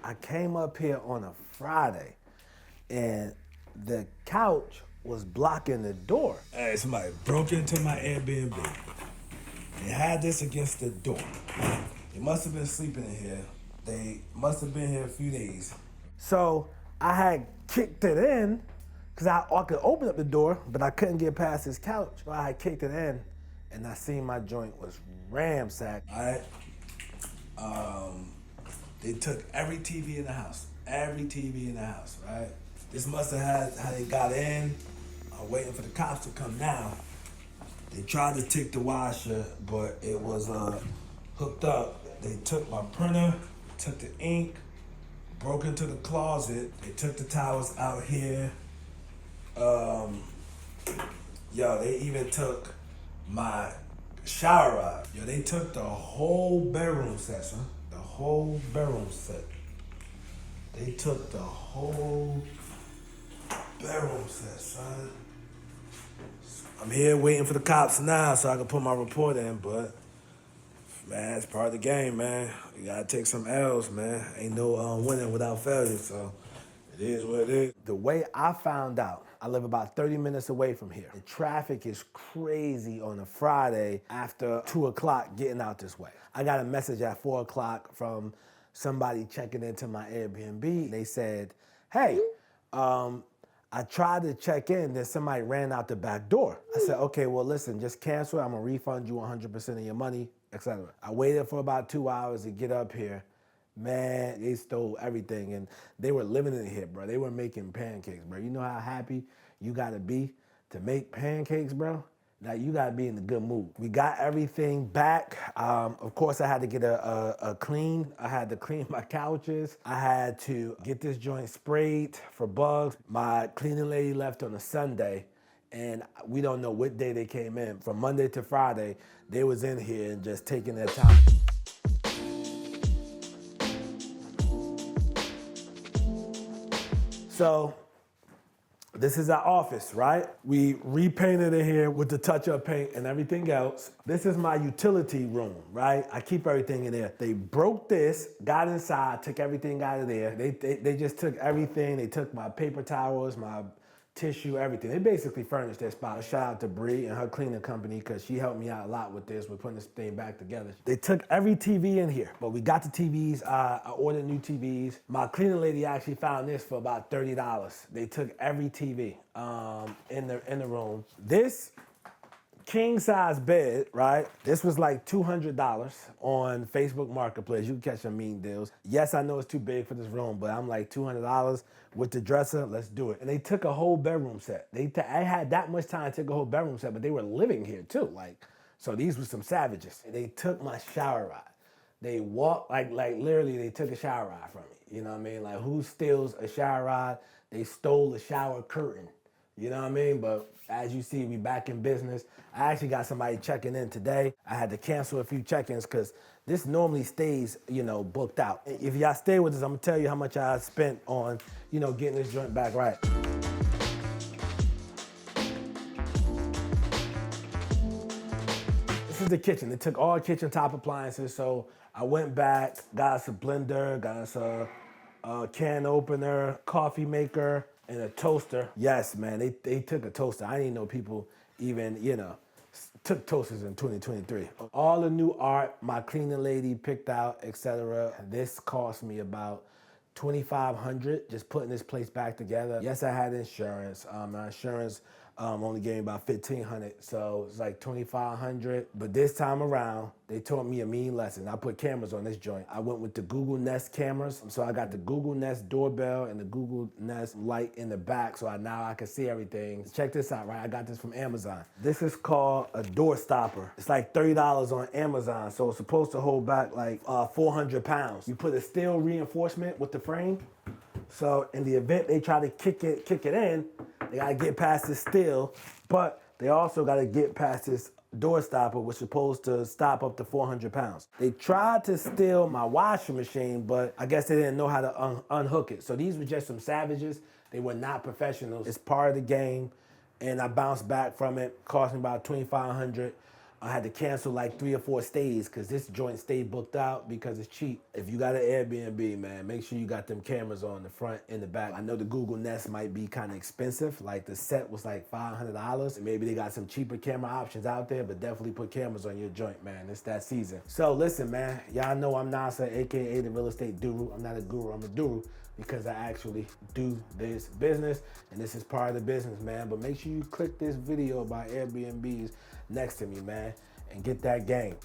I came up here on a Friday, and the couch was blocking the door. Hey, somebody broke into my Airbnb. They had this against the door. They must have been sleeping in here. They must have been here a few days. So I had kicked it in, because I could open up the door, but I couldn't get past this couch. So I had kicked it in, and I seen my joint was ramsacked. All right. They took every TV in the house. Every TV in the house, right? This must have had how they got in. I'm waiting for the cops to come now. They tried to take the washer, but it was hooked up. They took my printer, took the ink, broke into the closet. They took the towels out here. They even took my shower rod. Yo, they took the whole bedroom set, son. The whole bedroom set. They took the whole bedroom set, son. I'm here waiting for the cops now so I can put my report in, but man, it's part of the game, man. You gotta take some L's, man. Ain't no winning without failure, so it is what it is. The way I found out, I live about 30 minutes away from here. The traffic is crazy on a Friday after 2 o'clock getting out this way. I got a message at 4 o'clock from somebody checking into my Airbnb. They said, hey, I tried to check in, then somebody ran out the back door. I said, okay, well, listen, just cancel. I'm gonna refund you 100% of your money, etc. I waited for about 2 hours to get up here. Man, they stole everything, and they were living in here, bro. They were making pancakes, bro. You know how happy you gotta be to make pancakes, bro? Now you gotta be in a good mood. We got everything back. Of course, I had to get a clean. I had to clean my couches. I had to get this joint sprayed for bugs. My cleaning lady left on a Sunday, and we don't know what day they came in. From Monday to Friday, they was in here and just taking their time. So this is our office, right? We repainted it here with the touch-up paint and everything else. This is my utility room, right? I keep everything in there. They broke this, got inside, took everything out of there. They just took everything. They took my paper towels, my tissue, everything. They basically furnished their spot. Shout out to Bree and her cleaning company, because she helped me out a lot with this. We're putting this thing back together. They took every TV in here, but we got the TVs. I ordered new TVs. My cleaning lady actually found this for about $30. They took every TV in the room. This king size bed, right? This was like $200 on Facebook Marketplace. You can catch some mean deals. Yes, I know it's too big for this room, but I'm like $200 with the dresser. Let's do it. And they took a whole bedroom set. I had that much time to take a whole bedroom set, but they were living here too. So these were some savages. They took my shower rod. They walked like literally they took a shower rod from me. You know what I mean? Like, who steals a shower rod? They stole a shower curtain. You know what I mean? But as you see, we back in business. I actually got somebody checking in today. I had to cancel a few check-ins because this normally stays, booked out. If y'all stay with us, I'm gonna tell you how much I spent on, getting this joint back right. This is the kitchen. They took all kitchen top appliances, so I went back, got us a blender, got us a can opener, coffee maker, and a toaster. Yes, man, they took a toaster. I didn't know people even, took toasters in 2023. All the new art my cleaning lady picked out, etc. This cost me about $2,500 just putting this place back together. Yes, I had insurance. My insurance only gave me about $1,500, so it's like $2,500. But this time around, they taught me a mean lesson. I put cameras on this joint. I went with the Google Nest cameras, so I got the Google Nest doorbell and the Google Nest light in the back, so now I can see everything. Check this out, right? I got this from Amazon. This is called a door stopper. It's like $30 on Amazon, so it's supposed to hold back like 400 pounds. You put a steel reinforcement with the frame, so in the event they try to kick it in, they gotta get past this steel, but they also gotta get past this door stopper, which is supposed to stop up to 400 pounds. They tried to steal my washing machine, but I guess they didn't know how to unhook it. So these were just some savages. They were not professionals. It's part of the game, and I bounced back from it. Cost me about $2,500. I had to cancel like 3 or 4 stays because this joint stayed booked out because it's cheap. If you got an Airbnb, man, make sure you got them cameras on the front and the back. I know the Google Nest might be kind of expensive. Like the set was like $500. And maybe they got some cheaper camera options out there, but definitely put cameras on your joint, man. It's that season. So listen, man, y'all know I'm Nasa, AKA the real estate guru. I'm not a guru, I'm a guru, because I actually do this business, and this is part of the business, man. But make sure you click this video about Airbnbs next to me, man, and get that game.